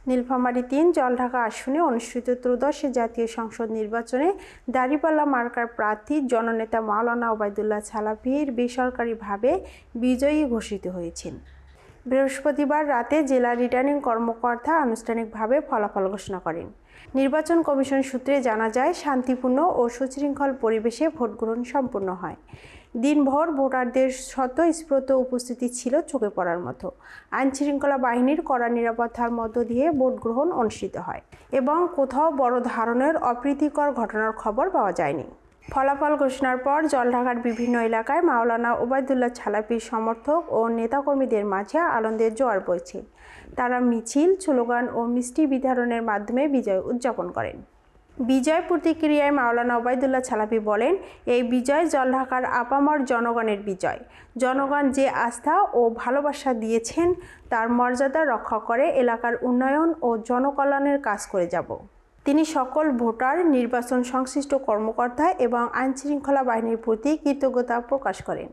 নীলফামারী ৩ জলঢাকা আসনে অনুষ্ঠিত ত্রয়োদশ জাতীয় সংসদ নির্বাচনে দাঁড়িপাল্লা মার্কার প্রার্থী জননেতা মাওলানা ওবায়দুল্লাহ ছালাফির বেসরকারিভাবে বিজয়ী ঘোষিত হয়েছেন। বৃহস্পতিবার রাতে জেলা রিটার্নিং কর্মকর্তা আনুষ্ঠানিকভাবে ফলাফল ঘোষণা করেন। নির্বাচন কমিশন সূত্রে জানা যায়, শান্তিপূর্ণ ও সুশৃঙ্খল পরিবেশে ভোট গ্রহণ সম্পন্ন হয়। দিনভর ভোটারদের স্বতঃস্ফূর্ত উপস্থিতি ছিল চোখে পড়ার মতো। আইনশৃঙ্খলা বাহিনীর কড়া নিরাপত্তার মধ্য দিয়ে ভোট গ্রহণ অনুষ্ঠিত হয় এবং কোথাও বড় ধরনের অপ্রীতিকর ঘটনার খবর পাওয়া যায়নি। ফলাফল ঘোষণার পর জলঢাকার বিভিন্ন এলাকায় মাওলানা ওবায়দুল্লাহ ছালাফির সমর্থক ও নেতাকর্মীদের মাঝে আনন্দের জোয়ার বইছে। তারা মিছিল, স্লোগান ও মিষ্টি বিতরণের মাধ্যমে বিজয় উদযাপন করেন। বিজয় প্রতিক্রিয়ায় মাওলানা ওবায়দুল্লাহ ছালাফি বলেন, এই বিজয় জলঢাকার আপামর জনগণের বিজয়। জনগণ যে আস্থা ও ভালোবাসা দিয়েছেন তার মর্যাদা রক্ষা করে এলাকার উন্নয়ন ও জনকল্যাণের কাজ করে যাব। তিনি সকল ভোটার, নির্বাচন সংশ্লিষ্ট কর্মকর্তা এবং আইনশৃঙ্খলা বাহিনীর প্রতি কৃতজ্ঞতা প্রকাশ করেন।